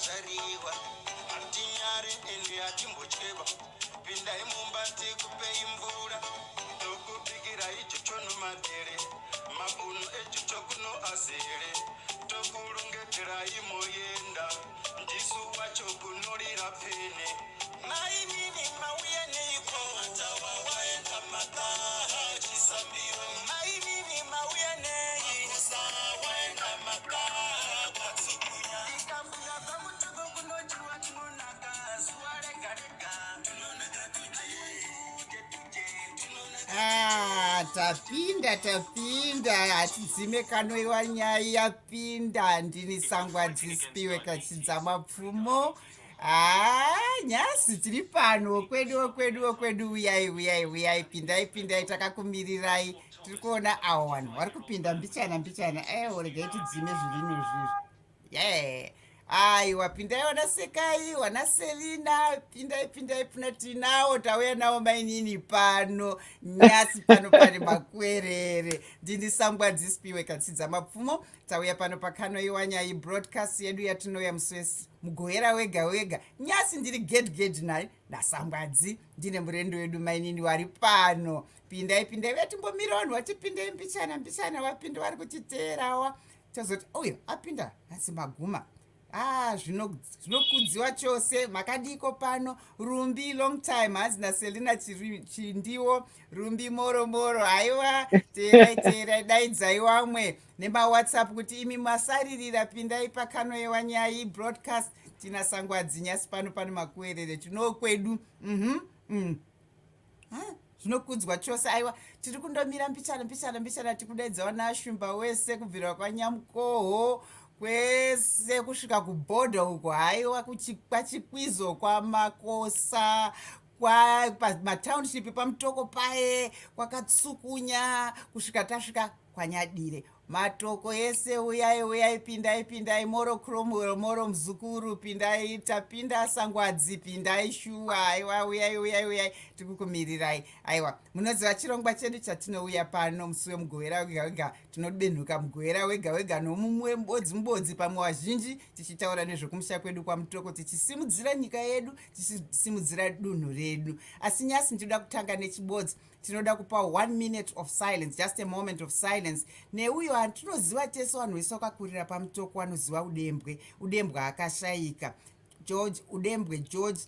zariwa atinyare ende atimbocheva pindai mumba tikupei mvura tokubikira ichocho nomadere mabuno echocho kuno azere tokurongedzera imoyenda ndisu wacho kunorira pene maimini mauye neiko matawa waenda makaha chisambiro maimini mauye neikosa waenda makaha katsukunya ikambuya pamutoko kunochiwa tinonaka zuwa rega rega tinonaka tapinda hatidzime kanoiwa nyaya yapinda ndini sangwa dzisipiwe kachidza mapfumo. Nyasi tiri pano kwedu uyai pindai takakumirirai tiri kuona avo vanhu vari kupinda mbichana regai tidzime zvirino zvizvi aiwa pindai wana Sekai wana Selina pindai puna tinawo tauya nawo mainini pano nyasi pano pane makwerere ndini sangwa dzisipiwe katsidza mapfumo tauya pano pakanoiwa nyaya broadcast yedu yatinouya muswesi mugowera wega nyasi ndiri get nasangwadzi ndine murendo wedu mainini wari pano pindai vatimbomira vanhu vatipindai mbichana vapinda vari kutiteerawa tozoti uyo apinda asi maguma zvinokudziwa chose makadiko pano Rumbi long time hazina Selina chindiwo Rumbi moro haiwa teerai daidzai wamwe nemawhatsapp kuti imi masaririra pindai pakanoyewa nyaya broadcast tina sangwadzi nyasi pano makuerere tinokwedu zvinokudzwa chose aiwa tiri kundomira mbichana tikudaidzawo naashumba wese kubvira kwanyamukoho kwese kusvika kubhodha uko haiwa kwachikwizo kwamakosa pamatownship pamutoko paye kwakatsukunya kusvika tasvika kwanyadire matoko ese uyai pindai moro kromwero moro muzukuru pindai tapinda sangwadzi pindai shuwa aiwa uyai tikukumirirai aiwa munoziva chirongwa chedu chatinouya pano musi wemugowera wega tinobenhuka mugowera wega nomumwe mbodzi pamwe wazhinji tichitaura nezvekumusha kwedu kwamutoko tichisimudzira nyika yedu tichisimudzira dunhu redu asi nyasi ndinoda kutanga nechibodzi tinoda kupa 1 minute of silence, just a moment of silence neuyo atinoziva tese vanhu vese vakakurira pamutoko vanoziva udembwe akashayika udembwe George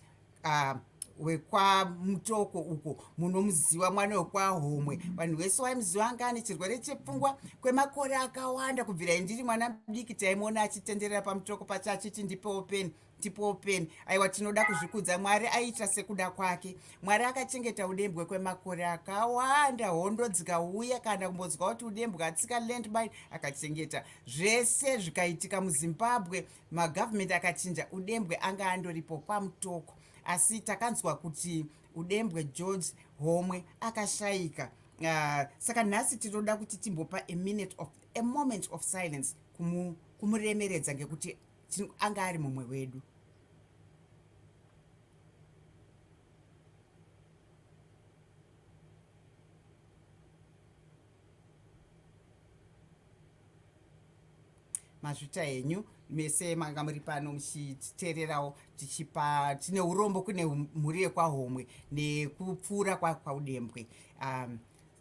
wekwamutoko uko munomuziva mwana wekwahomwe vanhu vese vaimuziva anga ane chirwere chepfungwa kwemakore akawanda kubvira indiri mwana mudiki taimona achitenderera pamutoko pacho achiti ndipo peni aiwa tinoda kuzvikudza mwari aiita sekuda kwake mwari akachengeta udembwe kwemakore akawanda hondo dzikauya kana kumbonzwa kuti udembwe atsika landmine akachengeta zvese zvikaitika muzimbabwe magavhmendi akachinja udembwe anga andoripo pamutoko asi takanzwa kuti udembwe George homwe akashayika saka nhasi tinoda kuti timbopa a moment of silence kumuremeredza ngekuti anga ari mumwe wedu. Mazvita henyu mese manga muri pano muchiteererawo tine urombo kune mhuri yekwahomwe nekupfuura kwaudembwe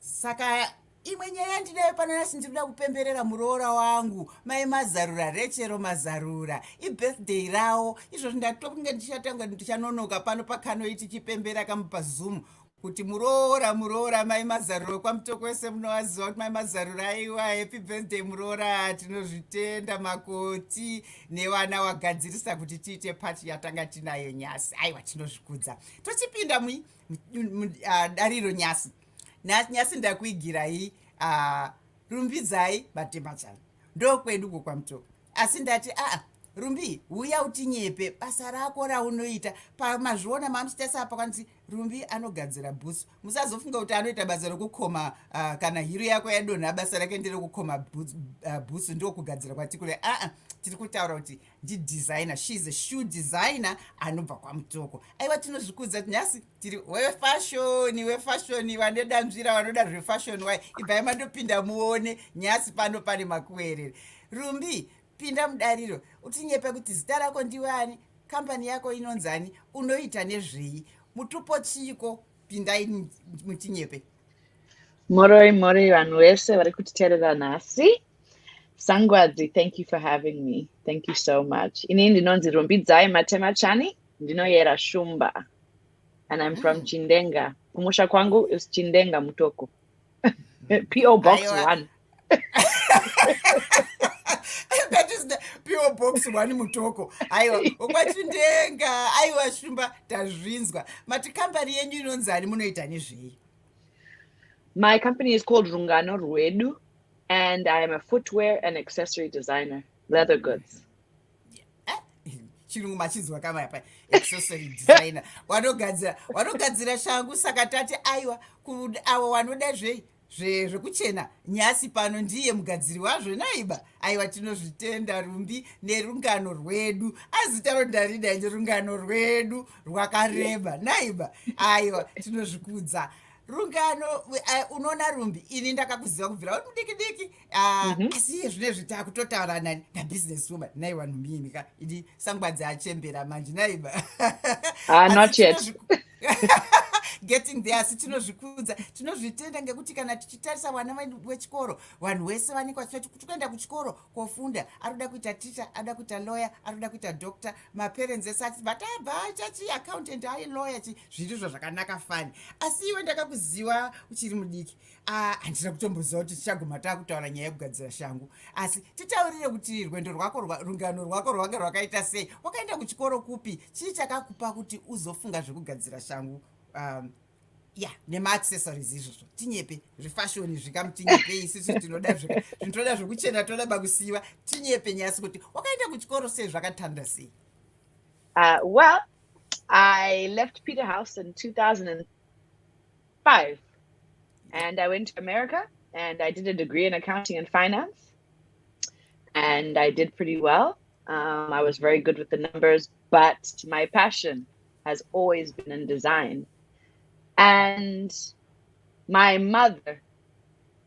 saka imwe nyaya ndinayo pano nasi ndinoda kupemberera muroora wangu mai mazarura rechero mazarura ibirthday rawo izvozvo ndatokunge ndichatanga ndichanonoka pano pakanoiti tichipembera kamupa Zoom kuti muroora mai mazarura kwamutoko wese munowaziva kuti mai mazarura aiwa happy birthday muroora tinozvitenda makoti nevana wagadzirisa kuti tiite pati yatanga tinayo nyasi aiwa tinozvikudza tochipinda mudariro nyasi ndakuigirai Rumbidzai Matemachani ndokwedu uko kwamutoko asi ndati Rumbi uya utinyepe basa rako raunoita pamazviona mamuchitesa apa kwanzi Rumbi anogadzira bhusu musazofunga kuti anoita basa rekukoma kana hiro yako yadonha basa rake nderekukoma bhusu ndio kugadzira kwatikule tiri kutaura kuti ndidesigner, she is a shoe designer anobva kwamutoko aiwa tinozvikudza nyasi tiri wefashoni vanodanzvira vanoda zvefashoni wai ibvai mandopinda muone nyasi pano pane makuerere Rumbi pinda mudariro utinyepe kuti zita rako ndiwani, kambani yako inonzani, unoita nezvei, mutupo chiko, pindai mutinyepe. Moroi vanhu vese vari kutiteerera nhasi. Sangwadzi, thank you for having me. Thank you so much. Ini ndinonzi Rumbidzai Matemachani, ndinoyera shumba. And I'm from Chindenga. Kumusha kwangu is Chindenga Mutoko. P.O. Box 1. That is the P.O. Box 1 Mutoko. Aiwa, ukwachindenga, aiwa shumba, tazvinzwa. Mati kambani yenyu inonzani munoita nezvei? My company is called Rungano Rwedu, and I am a footwear and accessory designer, leather goods. Chirungu machinzwa kama yapa, accessory designer. Wanogadzira shangu saka tati aiwa, avo vanoda zvekuchena nyasi pano ndiye mugadziri wazvo naiba. Aiwa tinozvitenda Rumbi nerungano rwedu. Azita rondarida nje rungano rwedu rwakareba naiba. Aiwa tinozvikudza. Rungano unoona Rumbi ini ndakakuziva kubvira uri mudiki asi iye zvinezvi takutotaurana nabusiness woman naiwa Numbi ka ini Sangwadzi achembera manje naiba. Not yet. Getting there, asi tinozvikudza, tinozvitenda ngekuti kana tichitarisa vana vechikoro, vanhu vese vanenge vachiti kuti kuenda kuchikoro kofunda, arikuda kuita teacher, arikuda kuita lawyer, arikuda kuita doctor, maparents ese ati batabva chachi accountant, ai lawyer, zvirizvo zvakanaka fani. Asi iwe ndakakuziva uchiri mudiki. Handina kutomboziva kuti tichaguma takutaura nyaya yekugadzira shangu. Asi titaurire kuti rwendo rwako rungano rwako rwanga rwakaita sei? Wakaenda kuchikoro kupi? Chii chakakupa kuti uzofunga zvekugadzira shangu? Nema-accessories izvozvo tinyepe zvefashoni zvikamutinyepe isusu tinoda zvekuchena toda bakusiiva tinyepe nyasi kuti wakaenda kuchikoro sei zvakatanda sei? Well, I left Peterhouse in 2005 and I went to America and I did a degree in accounting and finance and I did pretty well. I was very good with the numbers, but my passion has always been in design. And my mother,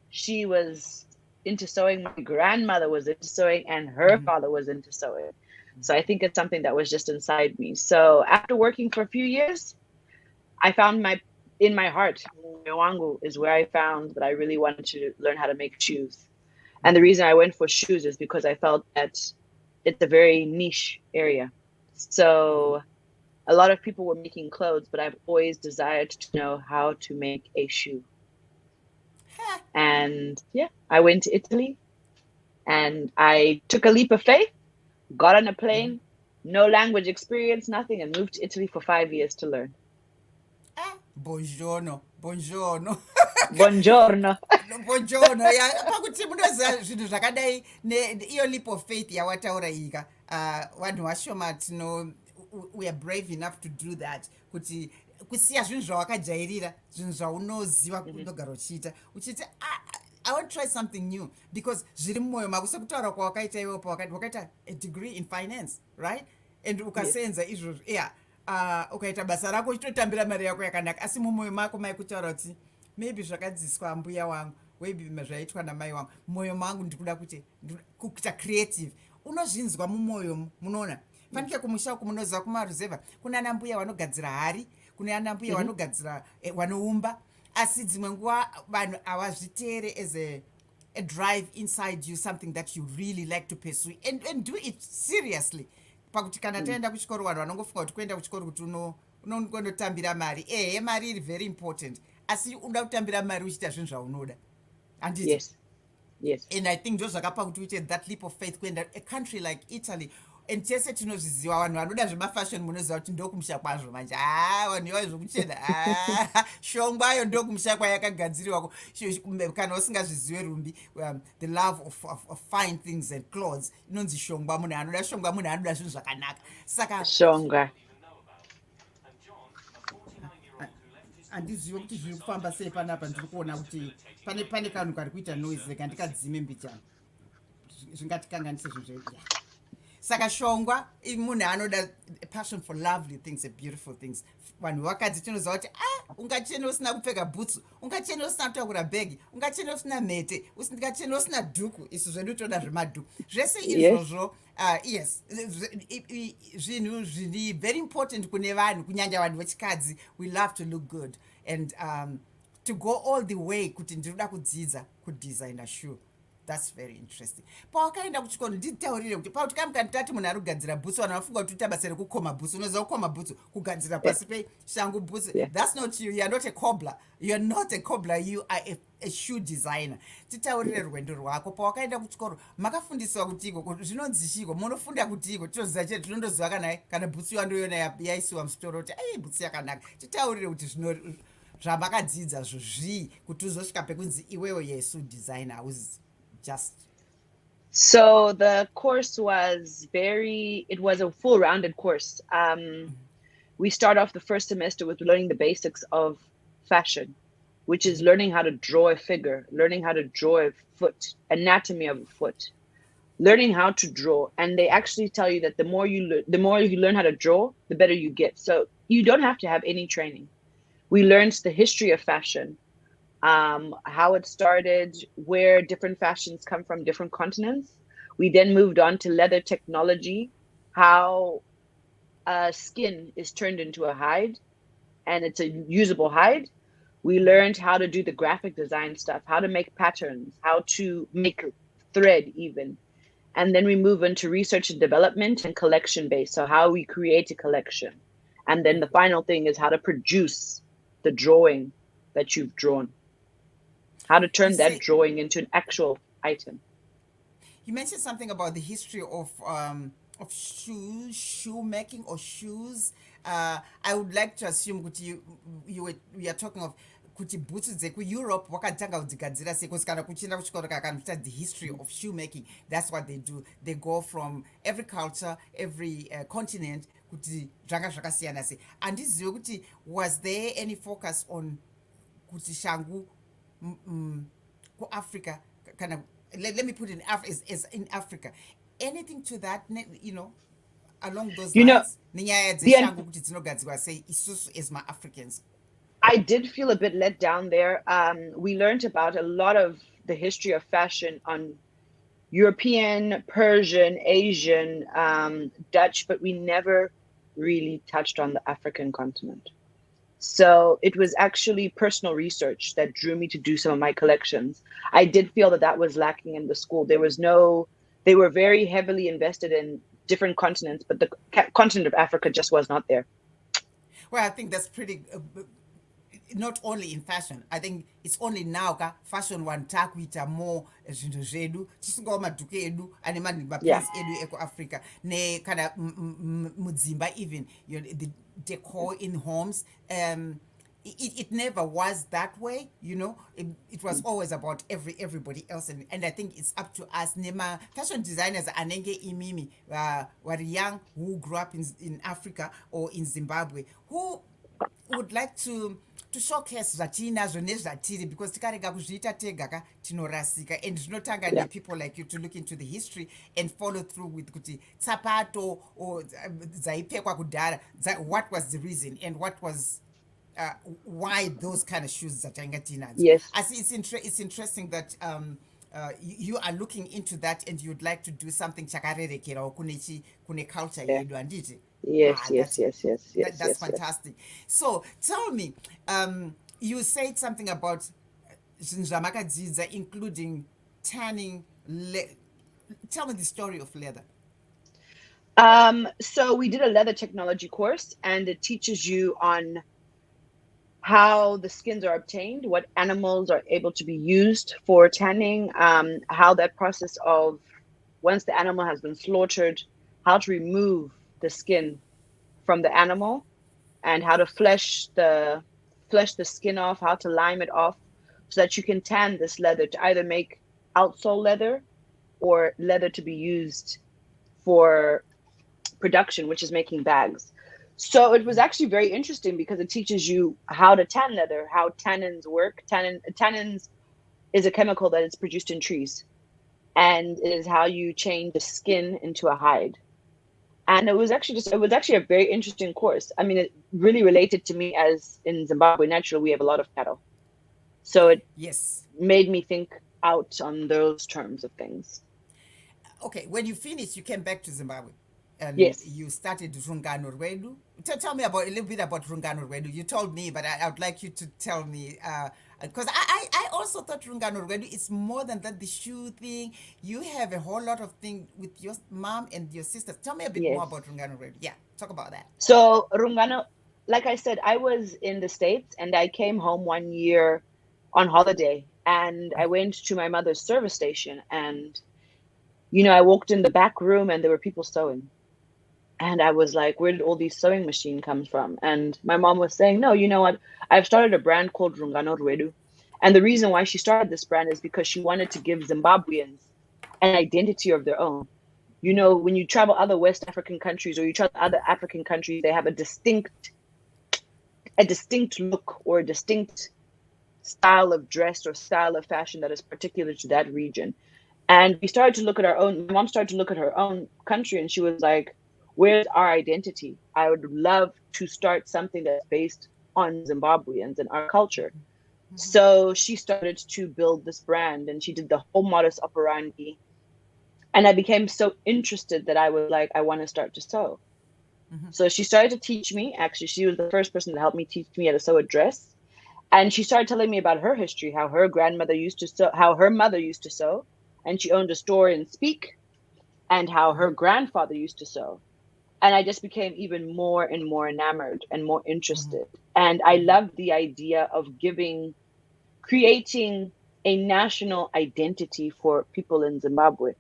she was into sewing. My grandmother was into sewing and her father was into sewing. So I think it's something that was just inside me. So after working for a few years, I found in my heart, weshangu is where I found that I really wanted to learn how to make shoes. And the reason I went for shoes is because I felt that it's a very niche area. So a lot of people were making clothes, but I've always desired to know how to make a shoe. And I went to Italy and I took a leap of faith, got on a plane, no language experience, nothing, and moved to Italy for 5 years to learn. Buongiorno. Buongiorno. Buongiorno. Pakuti munoziva zvinhu zvakadai iyo leap of faith yawataura ika. Vanhu vashoma we are brave enough to do that, kuti kusiya zvinhu zvawakajairira, zvinhu zvaunoziva kundogara uchiita uchiti I want to try something new, because zviri mumwoyo mako sekutaura kwawakaita iwe wakaita a degree in finance, right? And ukasenza izvozvo ukaita basa rako uchitotambira mari yako yakanaka, asi mumwoyo mako maikutaura kuti maybe zvakadzidziswa mbuya wangu, maybe zvaitwa namai wangu, mumwoyo mangu ndikuda kuita creative. Unozvinzwa mumwoyo, munoona fanike kumusha uku munoziva kumaruzeva kuna anambuya vanogadzira hari, kuna anambuya vanogadzira vanoumba, asi dzimwe nguva vanhu havazvitere as a drive inside you, something that you really like to pursue and do it seriously. Pakuti kana taenda kuchikoro vanhu vanongofunga kuti kuenda kuchikoro kuti unondotambira mari, mari iri very important, asi unoda kutambira mari uchiita zvinhu zvaunoda, handiti? Yes. And I think those zvakapa kuti uite that leap of faith kuenda a country like Italy. And tese tinozviziva vanhu vanoda zvemafashion, munoziva kuti ndokumusha kwazvo manje. Vanhu ivai zvokuchena shongwayo ndokumusha kwayakagadziriwako. Kana usingazvizive Rumbi, the love of fine things and clothes, inonzi shongwa. Munhu anoda shongwa, munhu anoda zvinhu zvakanaka. Saka shongwa handizivi kuti zviri kufamba sei panapa. Ndiri kuona kuti pane kanhu kari kuita noise, kandikadzime mbichana zvingatikanganise zvinhu zvedu. Saka shongwa munhu anoda a passion for lovely things and beautiful things. Vanhu vakadzi tinoziva kuti ungachene usina kupfeka bhutsu, ungachene usina kutakura bhegi, ungachene usina mhete, ungachene usina dhuku. Isu zvedu toda zvemadhuku zvese izvozvo. Yes, zvinhu zviri very important kune vanhu, kunyanya vanhu vechikadzi. We love to look good, and to go all the way kuti ndinoda kudzidza kudesigner shoe. That's very interesting. Pawakaenda kuchikoro nditaurire kuti pauti kamukanditati munhu ari kugadzira bhutsu, vanhu vafunga kuti uita rekukoma bhutsu. Unoziva kukoma bhutsu, kugadzira pasi peshangu bhutsu. That's not you. You are not a cobbler. You are not a cobbler. You are a shoe designer. Titaurire rwendo rwako. Pawakaenda kuchikoro makafundiswa kutiko, zvinonzi chiko, munofunda kutiko. Tinoziva chete, tinondoziva kana bhutsu yandoyona yaisiwa musitoro kuti bhutsu yakanaka. Titaurire kuti zvamakadzidza zvozvii kuti uzosvika pekunzi iwewe yesu designer. Just so the course was it was a full rounded course. We start off the first semester with learning the basics of fashion, which is learning how to draw a figure, learning how to draw a foot, anatomy of a foot, learning how to draw. And they actually tell you that the more you learn how to draw, the better you get. So you don't have to have any training. We learned the history of fashion, how it started, where different fashions come from different continents. We then moved on to leather technology, how skin is turned into a hide, and it's a usable hide. We learned how to do the graphic design stuff, how to make patterns, how to make thread even. And then we move into research and development and collection based. So how we create a collection. And then the final thing is how to produce the drawing that you've drawn. How to turn that drawing into an actual item. You mentioned something about the history of shoes, shoe making or shoes. I would like to assume kuti we are talking of kuti bhutsu dzekueurope wakatanga kudzigadzira sei, because kana kuchienda kuchikoro kana the history of shoe making, that's what they do. They go from every culture, every continent kuti zvanga zvakasiyana sei. Handizive kuti was there any focus on kuti shangu Africa, kind of, let me put it as in Africa, anything to that, along those lines. As my Africans, I did feel a bit let down there. We learned about a lot of the history of fashion on European, Persian, Asian, Dutch, but we never really touched on the African continent. So it was actually personal research that drew me to do some of my collections. I did feel that was lacking in the school. They were very heavily invested in different continents, but the continent of Africa just was not there. Well, I think that's pretty, not only in fashion. I think it's only now fashion one takuita more zvinhu zvedu tisingawo madhuku edu ane maprints edu ekuafrica nekana mudzimba even the decor in homes. It never was that way, it was always about everybody else, and I think it's up to us nema fashion designers anenge imimi were young who grew up in Africa or in Zimbabwe who would like to showcase zvatinazvo nezvatiri, because tikarega kuzviita tega tinorasika, and zvinotanga nepeople like you to look into the history and follow through with kuti tsapato or dzaipfekwa kudhara, what was the reason and what was why those kind of shoes dzatanga tinadzo. Yes, I see it's interesting that you are looking into that and you'd like to do something chakarerekerawo kune culture yedu, handiti? Yes. That's fantastic. So tell me, you said something about zvamakadzidza, including tanning. Tell me the story of leather. So we did a leather technology course, and it teaches you on how the skins are obtained, what animals are able to be used for tanning, how that process of once the animal has been slaughtered, how to remove the skin from the animal, and how to flesh the skin off, how to lime it off, so that you can tan this leather to either make outsole leather or leather to be used for production, which is making bags. So it was actually very interesting because it teaches you how to tan leather, how tannins work. Tannins is a chemical that is produced in trees, and it is how you change the skin into a hide. And it was actually a very interesting course. I mean, it really related to me, as in Zimbabwe, naturally, we have a lot of cattle. So it Yes. made me think out on those terms of things. Okay, when you finished, you came back to Zimbabwe and Yes. you started Rungano Rwedu. Tell me about a little bit about Rungano Rwedu. You told me, but I would like you to tell me, because I also thought Rungano Rwedu is more than that, the shoe thing. You have a whole lot of things with your mom and your sisters. Tell me a bit more Yes. about Rungano Rwedu. Yeah, talk about that. So Rungano, like I said, I was in the States and I came home one year on holiday, and I went to my mother's service station, and I walked in the back room and there were people sewing. And I was like, where did all these sewing machine come from? And my mom was saying, no, you know what? I've started a brand called Rungano Rwedu. And the reason why she started this brand is because she wanted to give Zimbabweans an identity of their own. When you travel other West African countries or you travel other African countries, they have a distinct look or a distinct style of dress or style of fashion that is particular to that region. And we started to look at my mom started to look at her own country, and she was like, where's our identity? I would love to start something that's based on Zimbabweans and our culture. Mm-hmm. So she started to build this brand, and she did the whole modus operandi. And I became so interested that I was like, I want to start to sew. Mm-hmm. So she started to teach me. Actually, she was the first person to help me teach me how to sew a dress. And she started telling me about her history, how her grandmother used to sew, how her mother used to sew, and she owned a store in Speak, and how her grandfather used to sew. And I just became even more and more enamored and more interested. And I loved the idea of creating a national identity for people in Zimbabwe.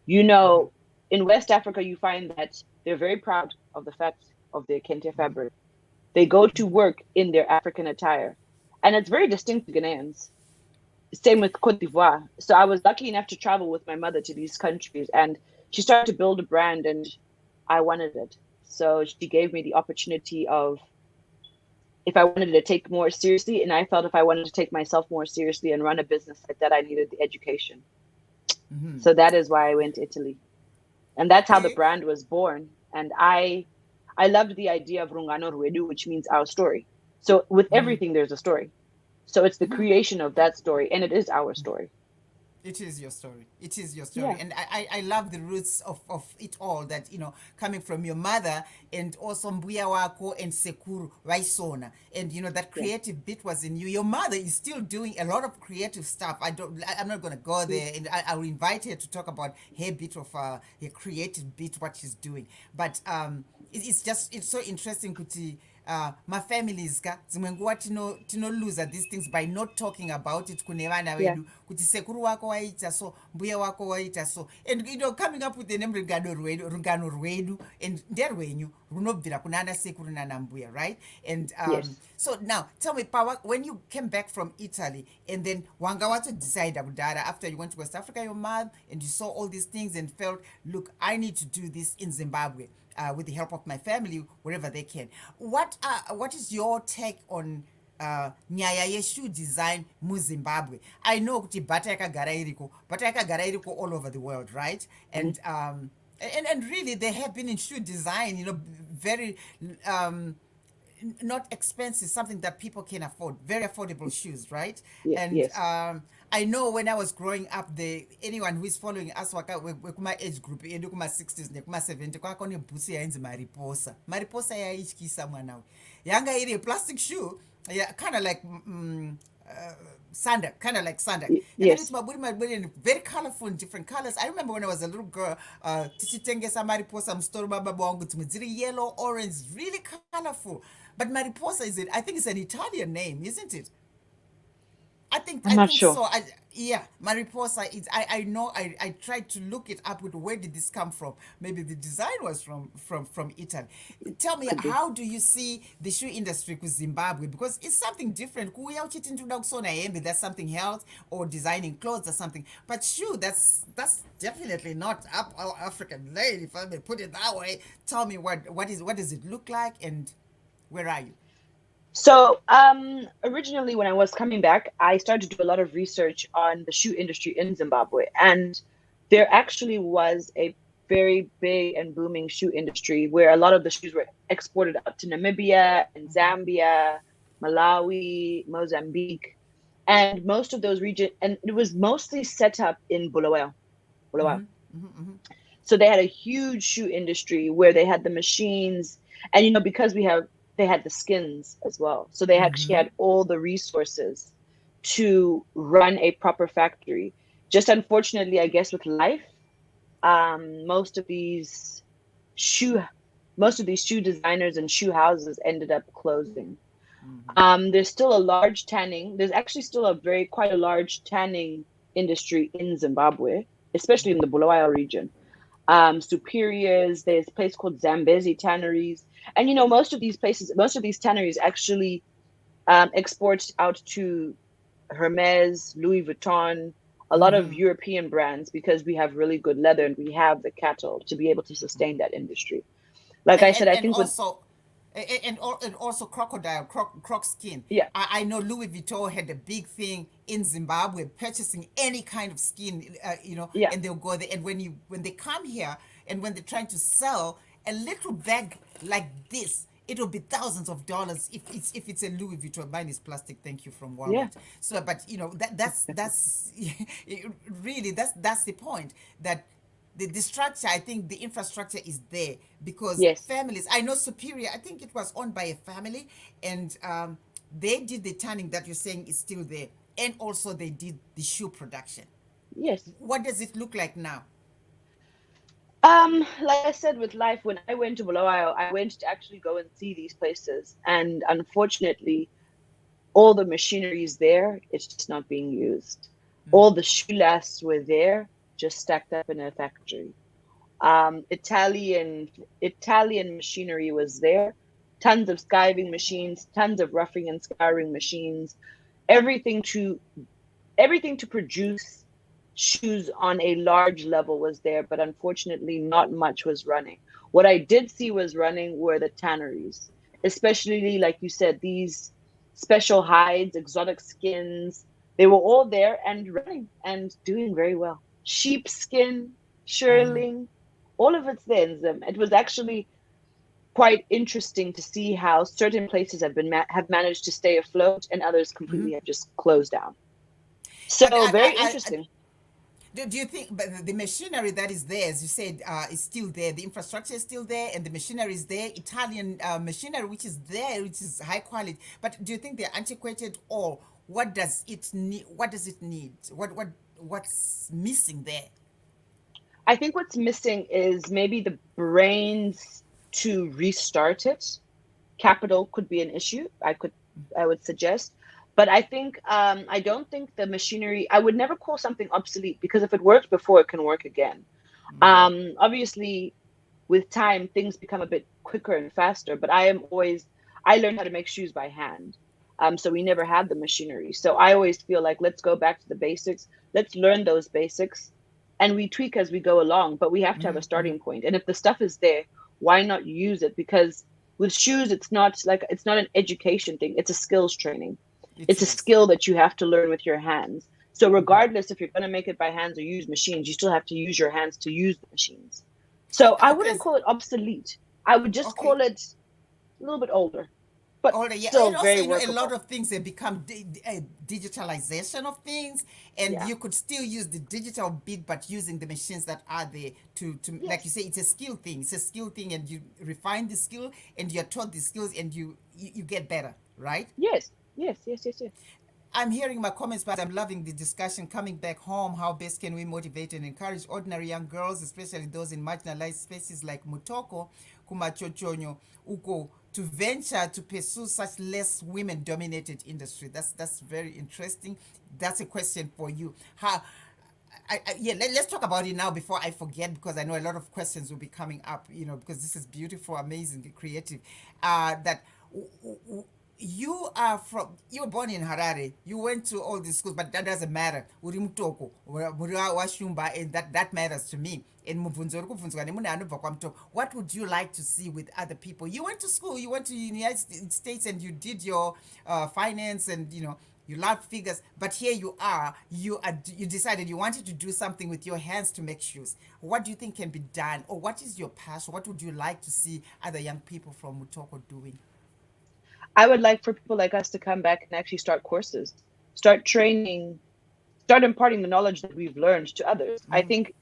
In West Africa, you find that they're very proud of the fact of their kente fabric. They go to work in their African attire, and it's very distinct to Ghanaians. Same with Cote d'Ivoire. So I was lucky enough to travel with my mother to these countries, and she started to build a brand, and I wanted it. So she gave me the opportunity of, if I wanted to take more seriously, and I felt if I wanted to take myself more seriously and run a business like that, I needed the education. Mm-hmm. So that is why I went to Italy. And that's how the brand was born. And I loved the idea of Rungano Rwedu, which means our story. So with everything, there's a story. So it's the creation of that story, and it is our story. It is your story. It is your story. Yeah. And I love the roots of it all, that, coming from your mother and also Mbuya wako and Sekuru Waisona. And, that creative bit was in you. Your mother is still doing a lot of creative stuff. I'm not going to go there, and I will invite her to talk about her bit of her creative bit, what she's doing. But it's so interesting kuti mafamilies ka dzimwe nguva tinoluza these things by not talking about it kune vana vedu, kuti sekuru wako waita so, mbuya wako waita so, and coming up with the name Rungano Rwedu, and nderwenyu runobvira kuna ana sekuru nana mbuya, right? And so now tell me, Pawa, when you came back from Italy, and then wanga wato decide kudara, after you went to West Africa, your mom, and you saw all these things and felt, look, I need to do this in Zimbabwe. With the help of my family, wherever they can. What is your take on nyaya yeshoe design mu Zimbabwe? I know kuti bata yakagara iriko all over the world, right? And and really they have been in shoe design, very not expensive, something that people can afford, very affordable shoes, right? And I know when I was growing up, anyone who is following us wekuma age group edu kuma 60s nekuma 70 kwako ne boots yainzi mariposa yaityisa mwana we yanga iri plastic shoe, kind of like Sandal, yes. And very colorful in different colors. I remember when I was a little girl, tichitengesa mariposa mstori baba wangu dzimwe yellow, orange, really colorful. But mariposa I think it's an Italian name, isn't it? I'm not sure. So. Mariposa is. I know. I tried to look it up with where did this come from. Maybe the design was from Italy. Tell me, how do you see the shoe industry with Zimbabwe? Because it's something different. That's something else, or designing clothes or something. But shoe, that's definitely not up our African lane, if I may put it that way. Tell me what does it look like, and where are you? So originally, when I was coming back, I started to do a lot of research on the shoe industry in Zimbabwe. And there actually was a very big and booming shoe industry where a lot of the shoes were exported out to Namibia and Zambia, Malawi, Mozambique, and most of those regions, and it was mostly set up in Bulawayo. So they had a huge shoe industry where they had the machines, and because they had the skins as well. So they actually had all the resources to run a proper factory. Just unfortunately, I guess with life, most of these shoe designers and shoe houses ended up closing. There's still a large tanning. There's actually still quite a large tanning industry in Zimbabwe, especially in the Bulawayo region. Superiors, there's a place called Zambezi Tanneries. And, most of these tanneries actually export out to Hermes, Louis Vuitton, a lot of European brands, because we have really good leather and we have the cattle to be able to sustain that industry. Like I said, I think and also crocodile, croc skin. Yeah. I know Louis Vuitton had a big thing in Zimbabwe, purchasing any kind of skin, and they'll go there. And when they come here and when they're trying to sell a little bag like this, it'll be thousands of dollars if it's a Louis Vuitton. Mine is plastic, thank you, from Walmart. Yeah. So, but that's really that's the point, that the structure, I think the infrastructure is there because families, I know Superior, I think it was owned by a family, and they did the tanning that you're saying is still there, and also they did the shoe production. Yes. What does it look like now? Like I said, with life, when I went to Bulawayo, I went to actually go and see these places, and unfortunately, all the machinery is there, it's just not being used. All the shoe lasts were there, just stacked up in a factory. Italian machinery was there, tons of skiving machines, tons of roughing and scouring machines, everything to produce shoes on a large level was there, but unfortunately not much was running. What I did see was running were the tanneries, especially, like you said, these special hides, exotic skins. They were all there and running and doing very well. Sheepskin, shearling, all of it's there in Zim. It was actually quite interesting to see how certain places have managed to stay afloat and others completely have just closed down. So very interesting. Do you think the machinery that is there, as you said, is still there? The infrastructure is still there, and the machinery is there. Italian machinery, which is there, which is high quality. But do you think they're antiquated, or what does it need? What does it need? What's missing there? I think what's missing is maybe the brains to restart it. Capital could be an issue. I would suggest. But I think, I don't think the machinery, I would never call something obsolete, because if it worked before, it can work again. Obviously, with time, things become a bit quicker and faster, but I learned how to make shoes by hand. So we never had the machinery. So I always feel like, let's go back to the basics. Let's learn those basics, and we tweak as we go along, but we have to have a starting point. And if the stuff is there, why not use it? Because with shoes, it's not an education thing. It's a skills training. It's a skill that you have to learn with your hands. So regardless if you're going to make it by hands or use machines, you still have to use your hands to use the machines. So I wouldn't call it obsolete. I would just call it a little bit older. But still and also, very workable. a lot of things have become digitalization of things, and you could still use the digital bit, but using the machines that are there to like you say, it's a skill thing. It's a skill thing, and you refine the skill, and you're taught the skills, and you get better, right? Yes. I'm hearing my comments, but I'm loving the discussion. Coming back home, how best can we motivate and encourage ordinary young girls, especially those in marginalized spaces like Mutoko, Kumachochonyo, Uko, to venture to pursue such less women-dominated industry? That's very interesting. That's a question for you. Let's talk about it now before I forget, because I know a lot of questions will be coming up, because this is beautiful, amazing, creative. You were born in Harare. You went to all these schools, but that doesn't matter. Uri Mutoko, uri washumba, and that matters to me. What would you like to see with other people? You went to school, you went to the United States, and you did your finance, and you love figures, but here you decided you wanted to do something with your hands to make shoes. What do you think can be done, or what is your passion? What would you like to see other young people from Mutoko doing? I would like for people like us to come back and actually start courses, start training, start imparting the knowledge that we've learned to others. I think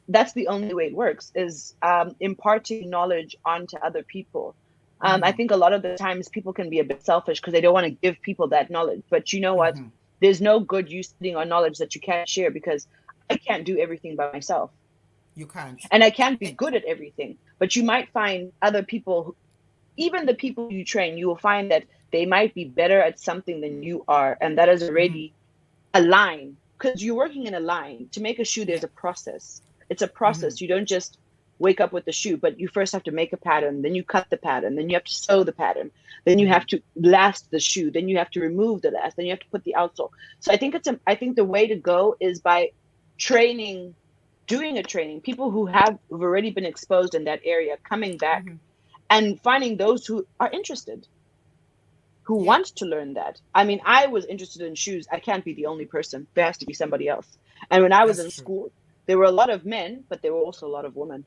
that's the only way it works, is imparting knowledge onto other people. I think a lot of the times people can be a bit selfish because they don't want to give people that knowledge. But you know what? There's no good you sitting on knowledge that you can't share, because I can't do everything by myself. You can't. And I can't be good at everything. But you might find other people, even the people you train, you will find that they might be better at something than you are. And that is already a line, because you're working in a line. To make a shoe, there's a process. It's a process. You don't just wake up with the shoe, but you first have to make a pattern, then you cut the pattern, then you have to sew the pattern, then you have to last the shoe, then you have to remove the last, then you have to put the outsole. So I think the way to go is by training, doing a training, people who've already been exposed in that area, coming back and finding those who are interested, who want to learn that. I mean, I was interested in shoes. I can't be the only person. There has to be somebody else. And when I was in school, there were a lot of men, but there were also a lot of women.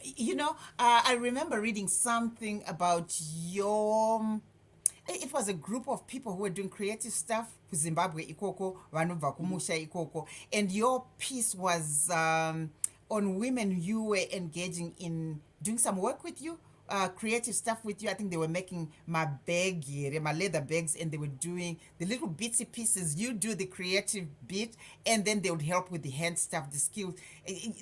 You know, I remember reading something about it was a group of people who were doing creative stuff for Zimbabwe ikoko, vanobva kumusha ikoko, and your piece was on women you were engaging in doing some work with you, creative stuff with you. I think they were making my leather bags, and they were doing the little bitsy pieces. You do the creative bit, and then they would help with the hand stuff, the skills.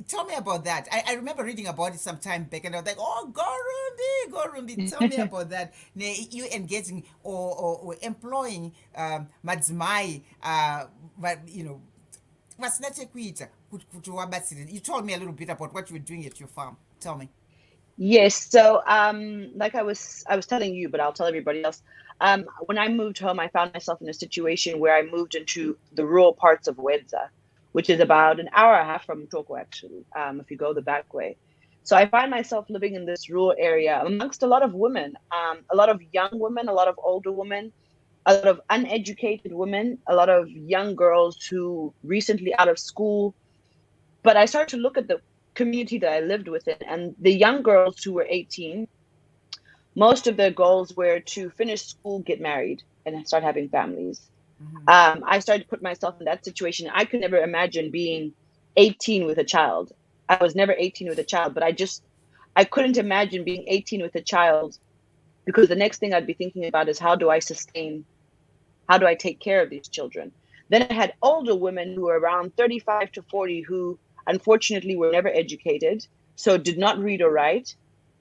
Tell me about that. I remember reading about it some time back, and I was like, oh, go Rumbi. Tell me about that. You engaging or employing madzimai, you know, you told me a little bit about what you were doing at your farm. Tell me. Yes. So, like I was telling you, but I'll tell everybody else. When I moved home, I found myself in a situation where I moved into the rural parts of Wedza, which is about an hour and a half from Mutoko, actually, if you go the back way. So I find myself living in this rural area amongst a lot of women, a lot of young women, a lot of older women, a lot of uneducated women, a lot of young girls who recently out of school. But I started to look at the community that I lived within, and the young girls who were 18, most of their goals were to finish school, get married, and start having families. I started to put myself in that situation. I could never imagine being 18 with a child. I was never 18 with a child, but I couldn't imagine being 18 with a child, because the next thing I'd be thinking about is how do I take care of these children? Then I had older women who were around 35 to 40 who unfortunately were never educated, so did not read or write,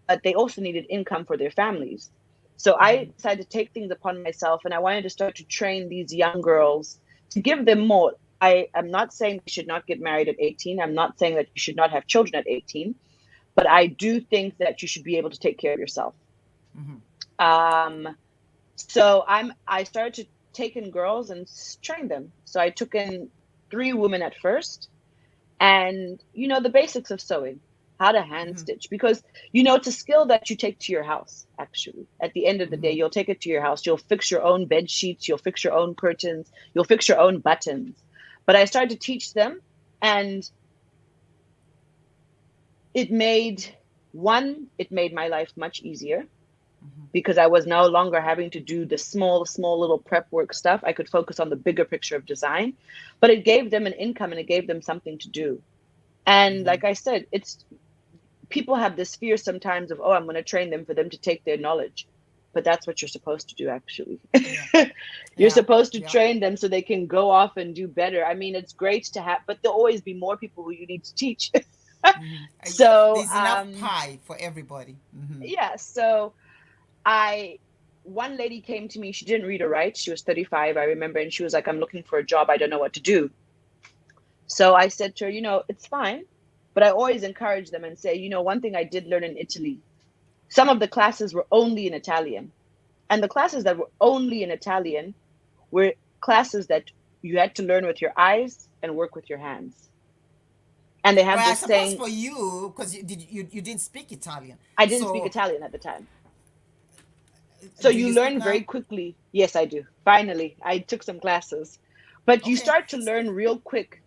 but they also needed income for their families. So I decided to take things upon myself, and I wanted to start to train these young girls to give them more. I am not saying they should not get married at 18. I'm not saying that you should not have children at 18, but I do think that you should be able to take care of yourself. So I started to take in girls and train them. So I took in 3 women at first, and the basics of sewing, how to hand stitch, because it's a skill that you take to your house. Actually, at the end of the day, you'll take it to your house. You'll fix your own bed sheets, you'll fix your own curtains, you'll fix your own buttons. But I started to teach them, and it made my life much easier, because I was no longer having to do the small little prep work stuff. I could focus on the bigger picture of design, but it gave them an income, and it gave them something to do. And like I said, people have this fear sometimes of, I'm going to train them for them to take their knowledge, but that's what you're supposed to do. Actually, you're supposed to train them so they can go off and do better. I mean, it's great to have, but there'll always be more people who you need to teach. So there's enough pie for everybody. Yeah. So one lady came to me, she didn't read or write. She was 35, I remember. And she was like, I'm looking for a job. I don't know what to do. So I said to her, it's fine. But I always encourage them and say, one thing I did learn in Italy, some of the classes were only in Italian. And the classes that were only in Italian were classes that you had to learn with your eyes and work with your hands. And they have this saying. For you, because you didn't speak Italian. I didn't speak Italian at the time. So Do you you speak learn very now? quickly. Yes, I do. Finally, I took some classes. But you Okay, start to learn real quick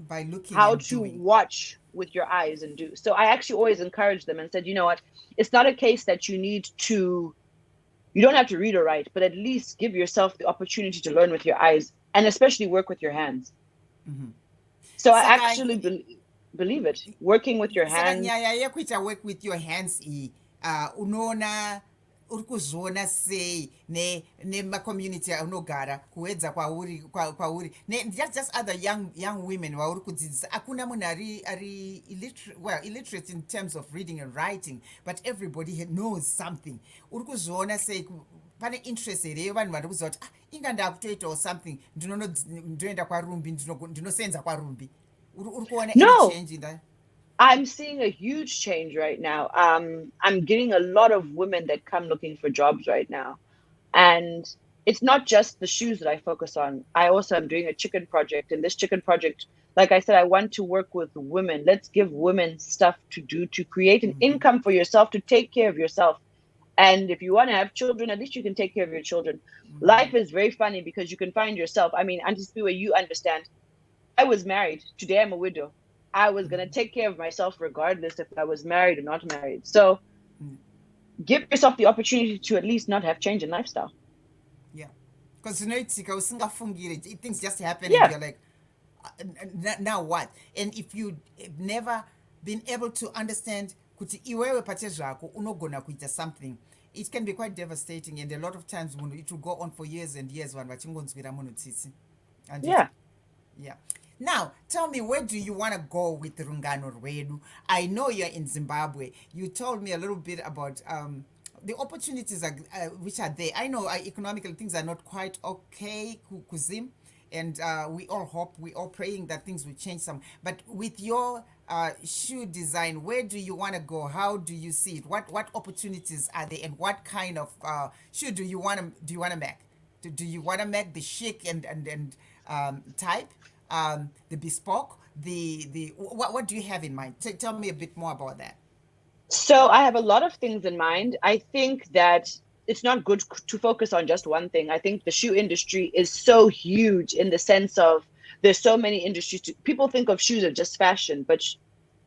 by looking how and to doing. watch with your eyes and do. So I actually always encourage them and said, you know what? It's not a case that you don't have to read or write, but at least give yourself the opportunity to learn with your eyes and especially work with your hands. So I Saka actually believe it. Working with your saka hands. nyaya yekuita work with your hands iyi unoona uri kuzviona sei nemacommunity aunogara kuedza kwauri just other young women vauri kudzidzisa hakuna munhu ari illiterate in terms of reading and writing, but everybody knows something. Uri kuzviona sei, pane interest here yevanhu vari kuziva kuti inga ndakutoitawo something, ndinoenda kwarumbi, ndinosenza kwarumbi. Uri kuona any No, change in that? I'm seeing a huge change right now. I'm getting a lot of women that come looking for jobs right now. And it's not just the shoes that I focus on. I also am doing a chicken project. And this chicken project, like I said, I want to work with women. Let's give women stuff to do to create an income for yourself, to take care of yourself. And if you want to have children, at least you can take care of your children. Life is very funny because you can find yourself. I mean, Auntie Spiwa, you understand. I was married. Today I'm a widow. I was going to take care of myself regardless if I was married or not married. So give yourself the opportunity to at least not have change in lifestyle. Yeah, because things just happen and Yeah. you're like, now what? And if you never been able to understand kuti iwewe pachezvako unogona kuita something, it can be quite devastating, and a lot of times it will go on for years and years vanhu vachingonzwira munhu tsitsi. Yeah. Yeah. Now, tell me, where do you want to go with Rungano Rwedu? I know you're in Zimbabwe. You told me a little bit about the opportunities which are there. I know economically things are not quite okay, Kuzim, and we all hope, we all praying that things will change some. But with your shoe design, where do you want to go? How do you see it? What opportunities are there, and what kind of shoe do you want to make? Do you want to make the chic and type? The bespoke, what do you have in mind? Tell me a bit more about that. So I have a lot of things in mind. I think that it's not good to focus on just one thing. I think the shoe industry is so huge in the sense of there's so many industries. People think of shoes as just fashion, but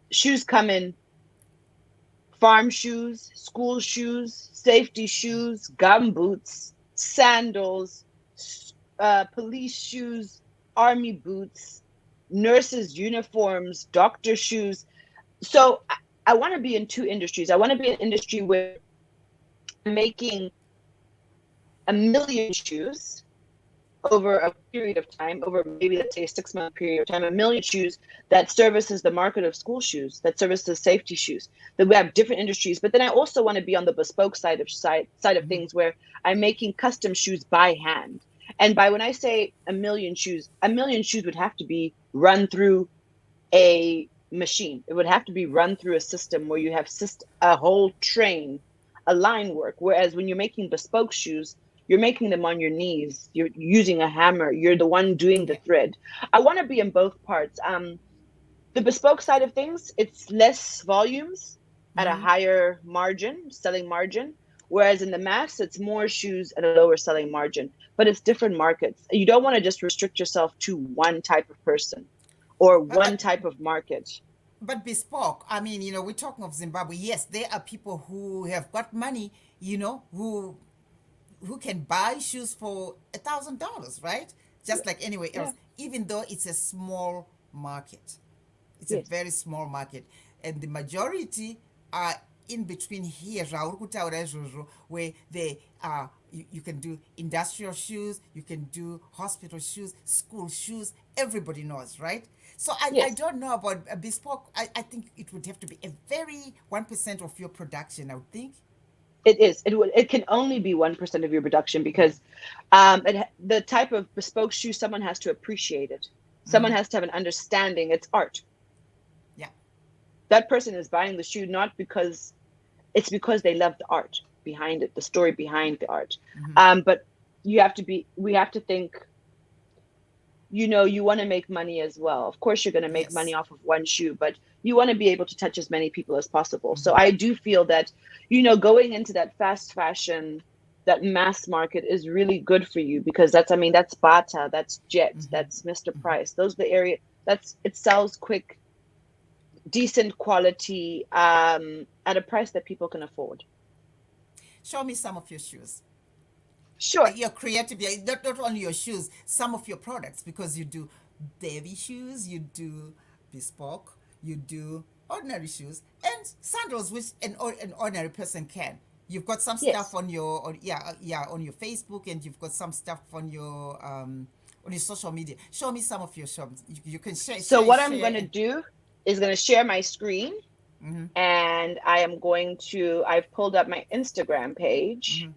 shoes come in farm shoes, school shoes, safety shoes, gum boots, sandals, police shoes, army boots, nurses' uniforms, doctor shoes. So I want to be in two industries. I want to be in an industry where I'm making 1 million shoes over a period of time, over maybe let's say a 6-month period of time, 1 million shoes that services the market of school shoes, that services safety shoes. That we have different industries. But then I also want to be on the bespoke side of things where I'm making custom shoes by hand. And by when I say 1 million shoes, 1 million shoes would have to be run through a machine. It would have to be run through a system where you have a whole train, a line work. Whereas when you're making bespoke shoes, you're making them on your knees. You're using a hammer. You're the one doing the thread. I want to be in both parts. The bespoke side of things, it's less volumes at a higher margin, selling margin. Whereas in the mass, it's more shoes at a lower selling margin. But it's different markets. You don't want to just restrict yourself to one type of person or one type of market. But bespoke, I mean, we're talking of Zimbabwe. Yes, there are people who have got money, who can buy shoes for $1,000, right? Just like anywhere else, even though it's a small market. It's a very small market. And the majority are in between here, where they are. You can do industrial shoes, you can do hospital shoes, school shoes. Everybody knows, right? So I don't know about a bespoke. I think it would have to be a very 1% of your production, I would think. It is. It can only be 1% of your production because the type of bespoke shoe, someone has to appreciate it. Someone has to have an understanding. It's art. Yeah. That person is buying the shoe not because they love the art behind it, the story behind the art. But we have to think, you want to make money as well. Of course, you're going to make money off of one shoe, but you want to be able to touch as many people as possible. So I do feel that, going into that fast fashion that mass market is really good for you, because that's Bata, that's Jet, that's Mr. Price. Those are the area it sells quick, decent quality, at a price that people can afford. Show me some of your shoes. Sure. You're creative. Not only your shoes, some of your products, because you do baby shoes, you do bespoke, you do ordinary shoes, and sandals, which an ordinary person can. You've got some stuff on your on your Facebook, and you've got some stuff on your social media. Show me some of your shops. You can share. So what I'm going to do is going to share my screen, and I've pulled up my Instagram page.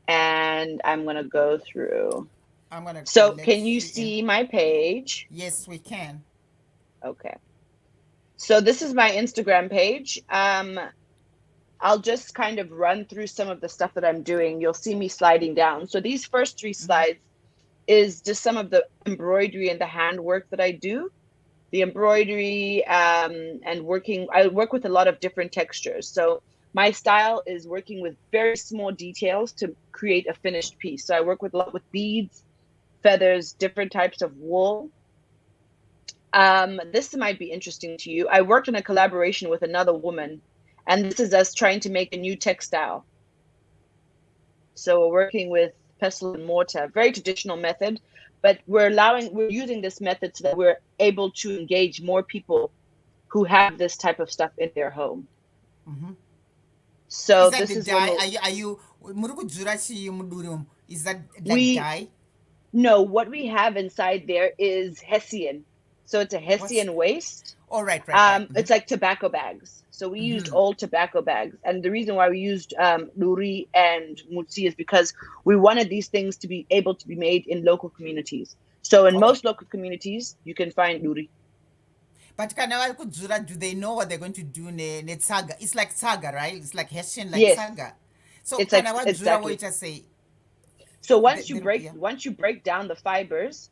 And I'm going to go through. So can you see my page? Yes, we can. Okay. So this is my Instagram page. I'll just kind of run through some of the stuff that I'm doing. You'll see me sliding down. So these first 3 slides is just some of the embroidery and the handwork that I do. The embroidery and I work with a lot of different textures. So my style is working with very small details to create a finished piece. So I work with a lot with beads, feathers, different types of wool. This might be interesting to you. I worked in a collaboration with another woman, and this is us trying to make a new textile. So we're working with pestle and mortar, very traditional method, but we're using this method so that we're able to engage more people who have this type of stuff in their home. So is that this the is dye? Is that like dye? No, what we have inside there is Hessian. So it's a Hessian waste. Oh, right. It's like tobacco bags. So we used old tobacco bags. And the reason why we used Luri and Mutsi is because we wanted these things to be able to be made in local communities. So in most local communities, you can find Luri. But do they know what they're going to do ne tsaga? It's like tsaga, right? It's like Hessian, like tsaga. So it's like exactly. Say. So once you break down the fibers,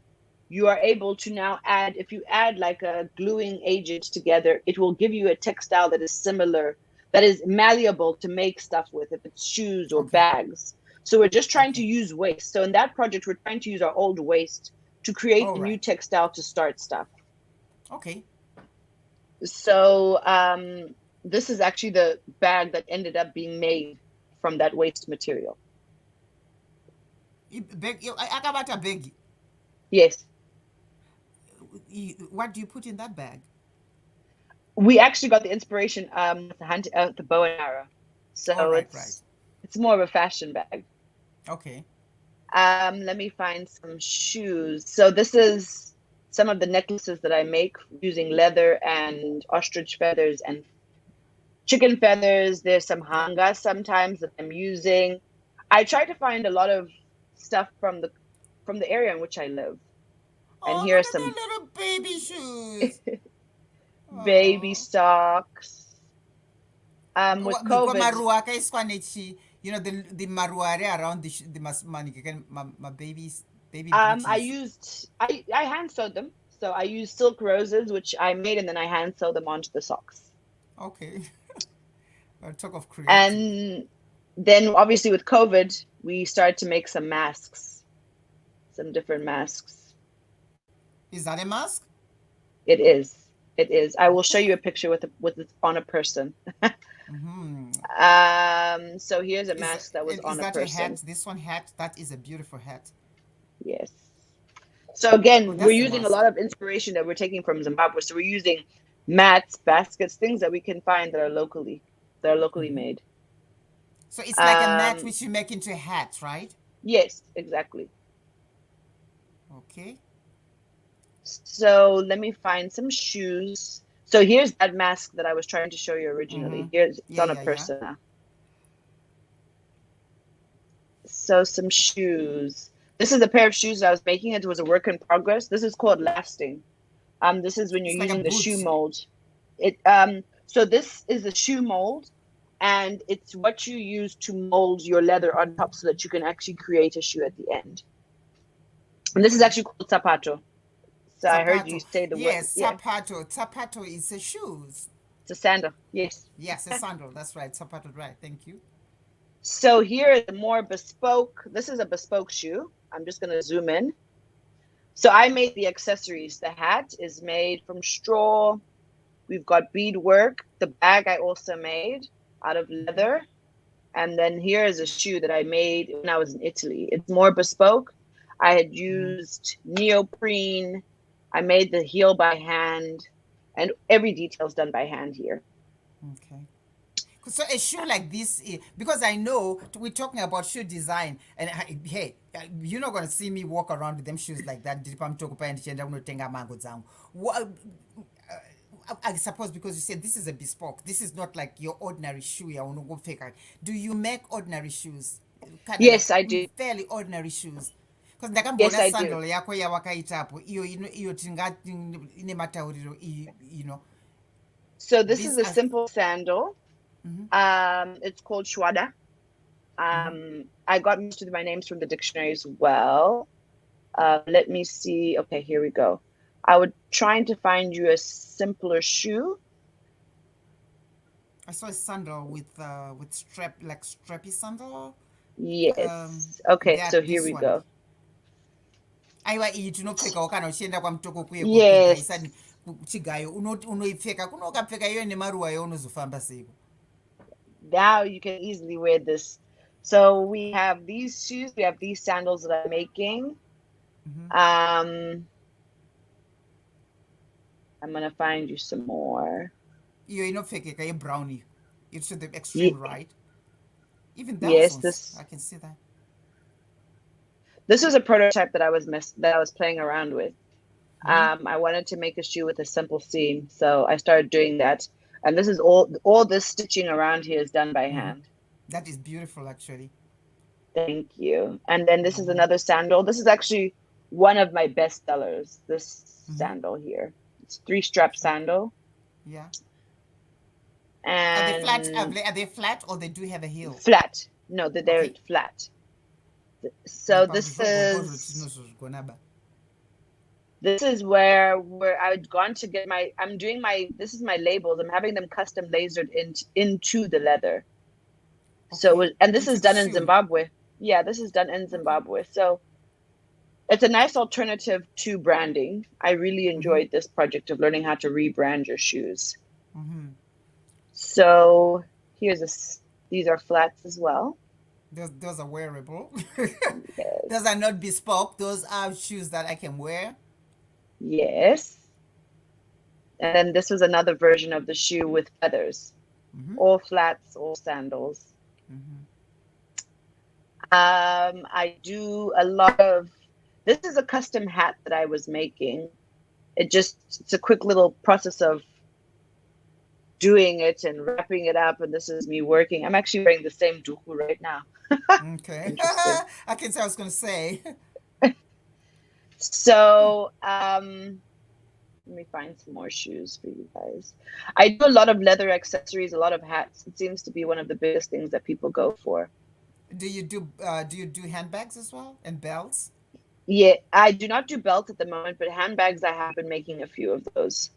you are able to now add, if you add like a gluing agent together, it will give you a textile that is similar, that is malleable to make stuff with, if it's shoes or bags. So we're just trying to use waste. So in that project, we're trying to use our old waste to create a new textile to start stuff. Okay. So this is actually the bag that ended up being made from that waste material. Yes. What do you put in that bag? We actually got the inspiration with the bow and arrow. So it's more of a fashion bag. Okay. Let me find some shoes. So this is some of the necklaces that I make using leather and ostrich feathers and chicken feathers. There's some hanga sometimes that I'm using. I try to find a lot of stuff from the area in which I live. And here are some little baby shoes. Baby socks. With COVID, you know, the maruare around the my babies. I hand sewed them. So I used silk roses, which I made, and then I hand sewed them onto the socks. Okay. Talk of creative. And then obviously with COVID, we started to make some masks, some different masks. Is that a mask? It is. It is. I will show you a picture with it on a person. So here's a mask that was on a person. Is that a hat? This one hat? That is a beautiful hat. Yes. So again, we're using a lot of inspiration that we're taking from Zimbabwe. So we're using mats, baskets, things that we can find that are locally made. So it's like a mat which you make into a hat, right? Yes, exactly. Okay. So let me find some shoes. So here's that mask that I was trying to show you originally. It's on a person now. So some shoes. This is a pair of shoes that I was making. It was a work in progress. This is called lasting. This is when you're using the shoe mold. So this is the shoe mold, and it's what you use to mold your leather on top so that you can actually create a shoe at the end. And this is actually called zapato. So I heard you say the word. Yes, Yeah, sapato. Sapato is a shoes. it's a sandal. Yes. Yes, a sandal. That's right. Sapato, right. Thank you. So here is a more bespoke. This is a bespoke shoe. I'm just going to zoom in. So I made the accessories. The hat is made from straw. We've got beadwork. The bag I also made out of leather. And then here is a shoe that I made when I was in Italy. It's more bespoke. I had used neoprene. I made the heel by hand, and every detail is done by hand here. Okay. So a shoe like this, because I know we're talking about shoe design, and hey, you're not gonna see me walk around with them shoes like that. I suppose because you said this is a bespoke. This is not like your ordinary shoe. Do you make ordinary shoes? Kind of Yes, like I do. fairly ordinary shoes. Because Yes, ndakambona I do. sandal yako yawakaitapo iyo tingati ine matauriro So this is these a are simple sandal. It's called Shwada. I got most of my names from the dictionary as well. Let me see. Okay, here we go. I was trying to find you a simpler shoe. I saw a sandal with strap, like strappy sandal. Yes. Okay, so here This we one. go. Aiwa iyi tinopfekawo kana uchienda kwamutoko kuye Yes. kogaisani chigayo unoipfeka kuno ukapfeka iyo nemaruwa yaunozofamba seiko. Now you can easily wear this. So we have these shoes. We have these sandals that I'm making. I'm gonna find you some more. Iyo inopfekeka yebrown iyo. It's to the extreme right. Even those Yes, ones, I can see that. This was a prototype that I was playing around with. I wanted to make a shoe with a simple seam, so I started doing that. And this is all this stitching around here is done by hand. That is beautiful, actually. Thank you. And then this is another sandal. This is actually one of my best sellers. This sandal here. It's 3-strap sandal. Yeah. And are they flat or they do have a heel? Flat. No, they're flat. So this is where I'd gone to get this is my labels. I'm having them custom lasered into the leather. So, and this is done in Zimbabwe. Yeah, this is done in Zimbabwe. So it's a nice alternative to branding. I really enjoyed this project of learning how to rebrand your shoes. So these are flats as well. Those are wearable. Yes. Those are not bespoke. Those are shoes that I can wear. Yes. And then this was another version of the shoe with feathers. All flats, all sandals. I do a lot of, this is a custom hat that I was making. It's a quick little process of doing it and wrapping it up, and this is me working. I'm actually wearing the same duku right now. Okay. I can say I was going to say. So let me find some more shoes for you guys. I do a lot of leather accessories, a lot of hats. It seems to be one of the biggest things that people go for. Do you do handbags as well and belts? Yeah, I do not do belts at the moment, but handbags I have been making a few of those.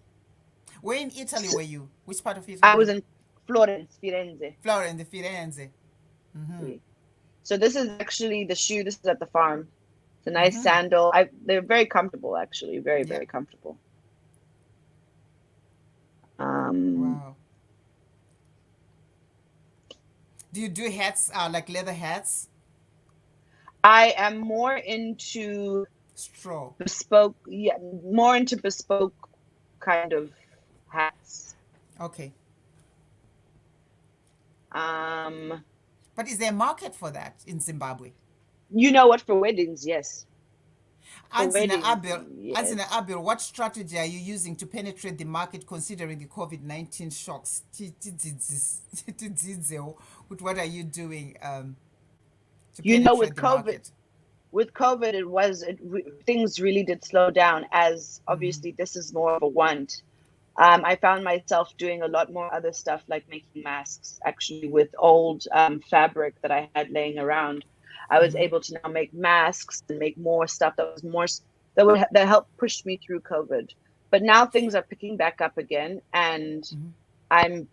Where in Italy were you? Which part of Italy? I was in Florence, Firenze. Firenze. So this is actually the shoe. This is at the farm. It's a nice sandal. They're very comfortable, actually. Very, very comfortable. Wow. Do you do hats, like leather hats? I am more into straw. Bespoke, yeah, more into bespoke kind of hats. Okay. But is there a market for that in Zimbabwe? You know what, for weddings, yes. Ansina Abel, what strategy are you using to penetrate the market considering the COVID-19 shocks? What are you doing to penetrate the market? With COVID, things really did slow down, as obviously this is more of a want. I found myself doing a lot more other stuff, like making masks, actually, with old fabric that I had laying around. I was able to now make masks and make more stuff that was more that helped push me through COVID. But now things are picking back up again, and I'm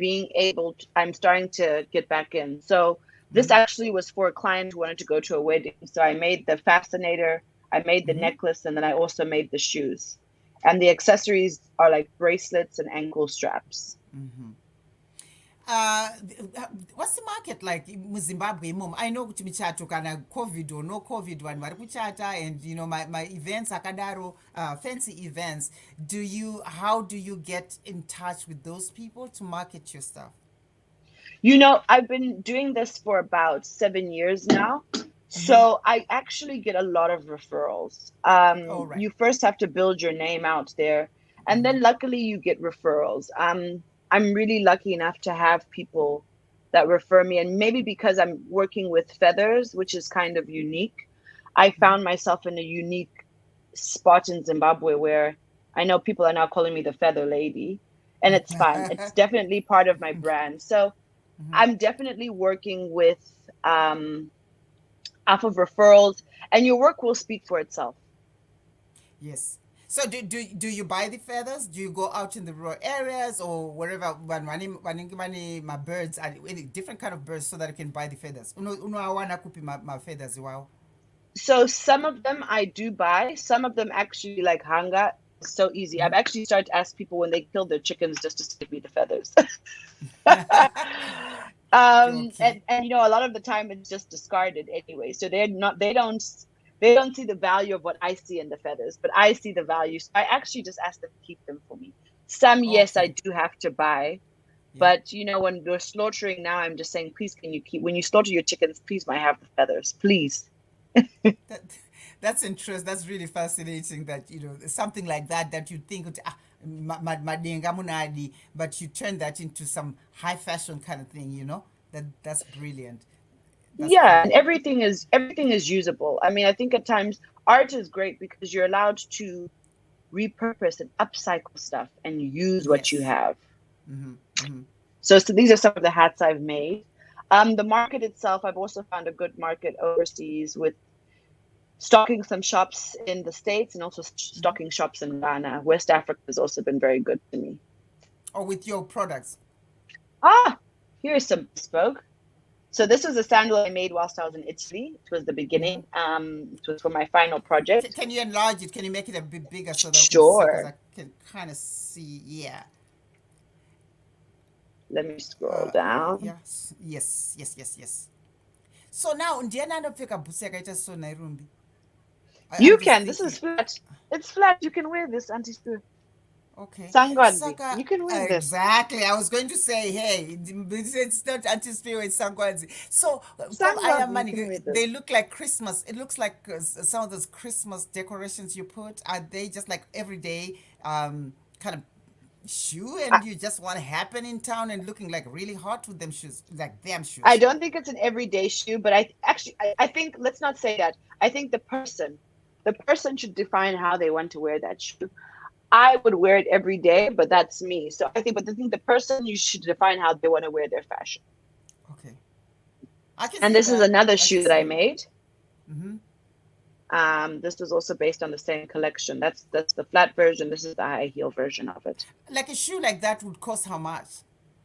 starting to get back in. So this actually was for a client who wanted to go to a wedding. So I made the fascinator, I made the necklace, and then I also made the shoes. And the accessories are like bracelets and ankle straps. Uh, what's the market like in Zimbabwe, mom? I know kuti michato kana COVID or no COVID vanhu vari kuchata, and you know my events akadaro, fancy events. How do you get in touch with those people to market your stuff? You know, I've been doing this for about 7 years now. So I actually get a lot of referrals. Oh, right. You first have to build your name out there, and then luckily you get referrals. I'm really lucky enough to have people that refer me, and maybe because I'm working with feathers, which is kind of unique, I found myself in a unique spot in Zimbabwe where I know people are now calling me the feather lady, and it's fine. It's definitely part of my brand. So I'm definitely working with off of referrals, and your work will speak for itself. Yes. So do you buy the feathers? Do you go out in the rural areas or wherever when my birds are any different kind of birds so that I can buy the feathers? I wanna kupi my feathers. Wow. So some of them I do buy. Some of them actually like hanga. It's so easy. I've actually started to ask people when they kill their chickens just to save me the feathers. Okay. And you know, a lot of the time it's just discarded anyway. So they don't see the value of what I see in the feathers, but I see the value. So I actually just ask them to keep them for me. Some, yes, I Okay. do have to buy. Yeah. But you know, when we're slaughtering now, I'm just saying, please, can you keep when you slaughter your chickens, please might have the feathers, please. That, that's interesting. That's really fascinating that, you know, something like that you think, madenga munadi, but you turn that into some high fashion kind of thing, you know? That's brilliant. That's Yeah, and brilliant. everything is usable. I mean, I think at times art is great because you're allowed to repurpose and upcycle stuff and use what you Yes. have. Mm-hmm. Mm-hmm. So these are some of the hats I've made. The market itself, I've also found a good market overseas with stocking some shops in the States and also stocking shops in Ghana. West Africa has also been very good to me. Or with your products. Here's some bespoke. So this was a sandal I made whilst I was in Italy. It was the beginning. It was for my final project. Can you enlarge it? Can you make it a bit bigger so that we can see? Because Sure. I can kind of see. Yeah. Let me scroll down. Yes. Yes. Yes. Yes. Yes. So now, ndiani anopfeka bhutsu yakaita so nairumbi? You I'm just can. This is thinking. flat. It's flat. You can wear this, Auntie Stu. Okay. Sangwadzi. Saka, You can wear this. exactly. I was going to say, hey, it's not anti-spirit, it's Sangwanzi. So, come Sangwadzi. You can Ayamani, wear they this. look like Christmas. It looks like some of those Christmas decorations you put. Are they just like everyday kind of shoe, I, and you just want to happen in town and looking like really hot with them shoes, like them I shoes? don't think it's an everyday shoe, but I think let's not say that. I think the person should define how they want to wear that shoe. I would wear it every day, but that's me. So but I think the person you should define how they want to wear their fashion. Okay. I can And see this is that. another I can shoe that I see. made. Mm-hmm. This was also based on the same collection. That's the flat version. This is the high heel version of it. Like a shoe like that would cost how much?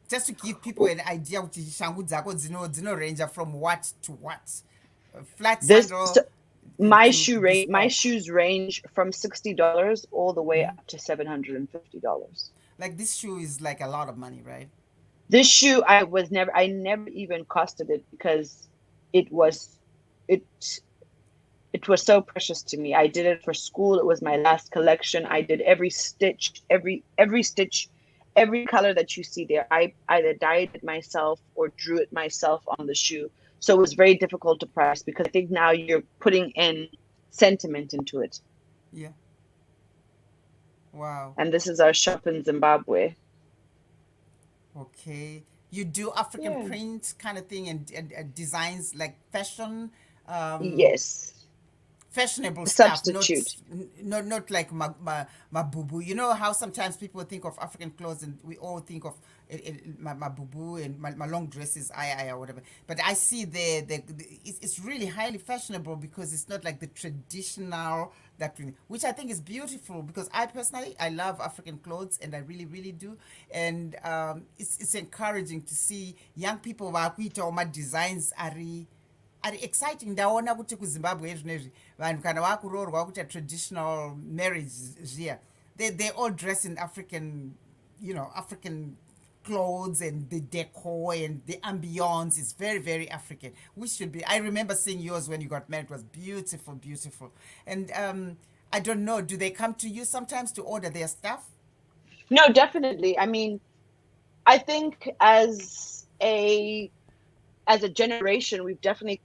Just to give people an idea of shangu dzako range from what to what. Flat This sandal to my bespoke. shoes range from $60 all the way up to $750. Like this shoe is like a lot of money, right? This shoe I never even costed it because it was it it was so precious to me. I did it for school. It was my last collection. I did every stitch, every stitch, every color that you see there. I either dyed it myself or drew it myself on the shoe. So it was very difficult to price because I think now you're putting in sentiment into it. Yeah. Wow. And this is our shop in Zimbabwe. Okay. You do African Yeah. print kind of thing and designs like fashion, um, Yes. fashionable stuff, substitute. not like my boo. You know how sometimes people think of African clothes and we all think of my boo and my long dresses, I or whatever. But I see it's really highly fashionable because it's not like the traditional which I think is beautiful, because I personally I love African clothes and I really do, and it's encouraging to see young people vakuitawo madesigns ari exciting. Ndaona kuti kuZimbabwe zvinezvi vanhu kana vakuroorwa kuita traditional marriage zviya, they all dress in African, African clothes, and the decor and the ambience is very African, which should be. I remember seeing yours when you got married. It was beautiful. And I don't know, do they come to you sometimes to order their stuff? No, definitely. I mean, I think as a generation, we've definitely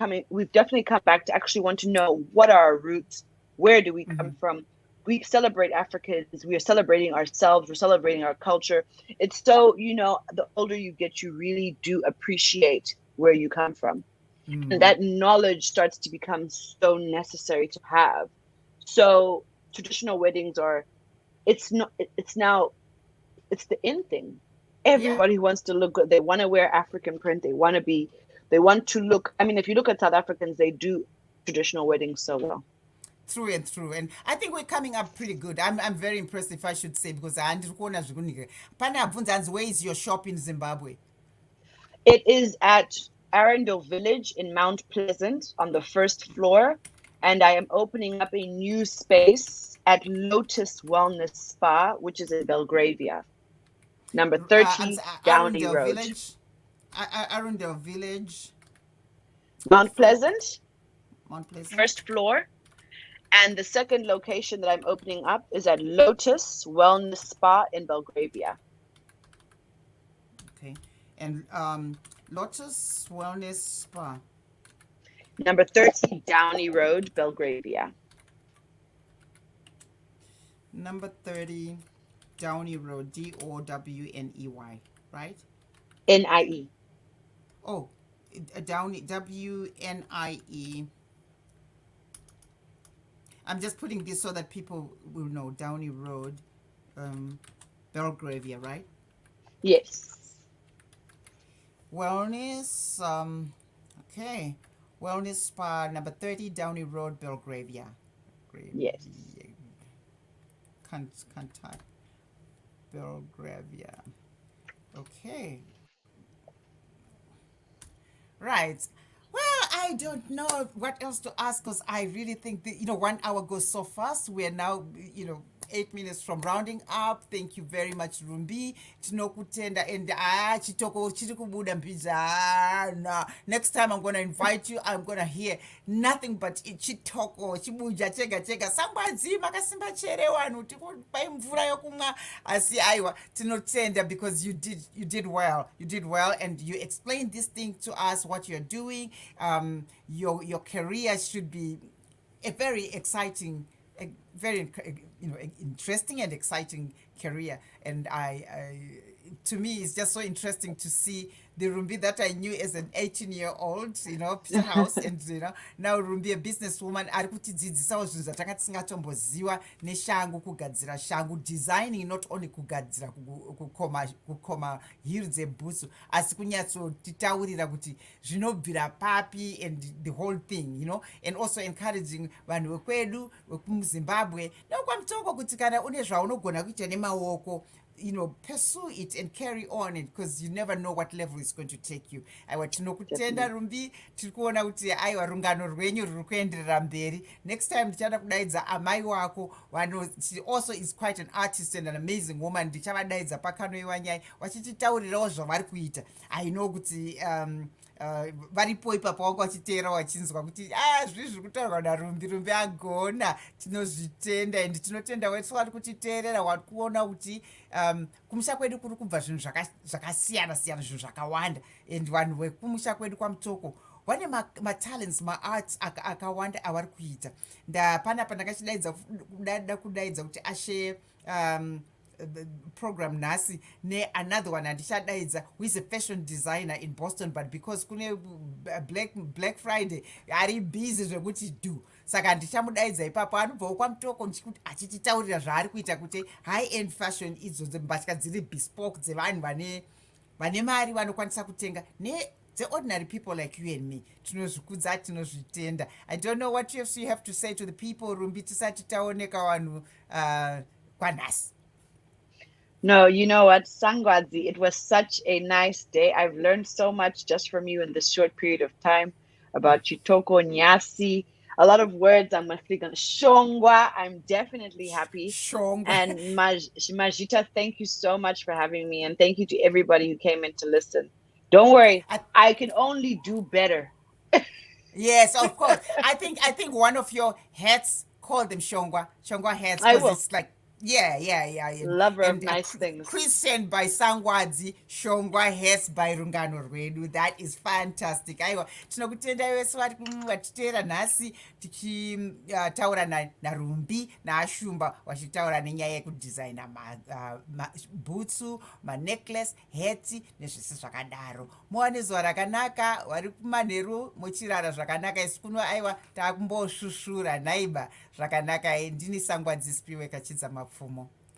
come back to actually want to know what are our roots, where do we come from. We celebrate Africans, we are celebrating ourselves, we're celebrating our culture. It's so, the older you get, you really do appreciate where you come from. And that knowledge starts to become so necessary to have. So traditional weddings it's the in thing. Everybody wants to look good. They want to wear African print. They want to look, I mean, if you look at South Africans, they do traditional weddings so well. True. And I think we're coming up pretty good. I'm very impressed, if I should say, because where is your shop in Zimbabwe? It is at Arundel Village in Mount Pleasant on the first floor, and I am opening up a new space at Lotus Wellness Spa, which is in Belgravia, number 30 Downey Road. Arundel Village, Mount Pleasant, first floor. And the second location that I'm opening up is at Lotus Wellness Spa in Belgravia. Okay. And Lotus Wellness Spa, number 30 Downey Road, Belgravia. Number 30 Downey Road, Downey, right? NIE. Oh, Downey, WNIE. I'm just putting this so that people will know. Downey Road, Belgravia, right? Yes. Wellness, okay. Wellness Spa, number 30 Downey Road, Belgravia. Yes. Contact Belgravia. Okay. Right. Well, I don't know what else to ask, because I really think that, 1 hour goes so fast. We're now, 8 minutes from rounding up. Thank you very much, Rumbi. Tinokutenda and chitoko chiri kubuda mbizana. Next time I'm going to invite you, I'm going to hear nothing but chitoko chibuja chega sambadzi makasimba chere wanu tikupai mvura yokumwa asi aiwa tinotenda, because you did well, and you explained this thing to us, what you're doing. Your career should be a very exciting, very interesting and exciting career, and to me it's just so interesting to see the Rumbi that I knew as an 18-year-old, Peter House, and now Rumbi, a businesswoman, ari kutidzidzisawo zvinhu zvatanga tisingatomboziva neshangu, kugadzira shangu, designing, not only kugadzira kukoma hiri dzebhutsu, asi kunyatsotitaurira kuti zvinobvira papi, and the whole thing, and also encouraging vanhu vekwedu vekuzimbabwe nekwamutoko kuti kana une zvaunogona kuita nemaoko, pursue it and carry on it, because you never know what level it's going to take you. Aiwa, tinokutenda Rumbi, tiri kuona kuti aiwa rungano rwenyu ruri kuenderera mberi. Next time ndichada kudaidza amai wako, she also is quite an artist and an amazing woman. Ndichavadaidza pakanoiwa nyai vachititaurirawo zvavari kuita. I know kuti varipo ipapo wanga vachiteera vachinzwa kuti zviri kutaurwa naRumbi agona. Tinozvitenda, and tinotenda wesu vari kutiteerera, wari kuona kuti kumusha kwedu kuri kubva zvinhu zvakasiyana zvinhu zvakawanda, and vanhu vekumusha kwedu kwamutoko vane matalents, maarts akawanda avari kuita. Panapa ndakachidaidza kudaidza kuti ashe program nhasi neanother one handichadaidza who is a fashion designer in Boston, but because kune black Friday ari busy zvekuti do saka ndichamudaidza ipapo anobvawo kwaMutoko ndichikuti achititaurira zvaari kuita kuti high end fashion idzodzo mbatya dziri bespoke dzevanhu vane mari vanokwanisa kutenga the ordinary people like you and me tinozvikudza tinozvitenda. I don't know what you have to say to the people, Rumbi, tisati taoneka vanhu kwanhasi. No, you know what, Sangwadzi, it was such a nice day. I've learned so much just from you in this short period of time about Chitoko, Nyasi, a lot of words. I'm African. Shongwa, I'm definitely happy. Shongwa. And Majita, thank you so much for having me. And thank you to everybody who came in to listen. Don't worry, I can only do better. Yes, of course. I think one of your hats, call them Shongwa hats, because it's like, yeah. Lover of nice things. Christian by Sangwadzi, Shongwa hats by Rungano Rwedu. That is fantastic. Aiwa, tinokutenda wese vatiteera nhasi tichitaura naRumbi naAshumba vachitaura nenyaya yekudesigna bhutsu, manecklace, hats nezvese zvakadaro. Muwane zuva rakanaka, vari kumanheru muchirara zvakanaka. Isi kuno aiwa taakumboshushura naiba zvakanaka. Ndini Sangwadzi Spiwe kachidza mapfumo.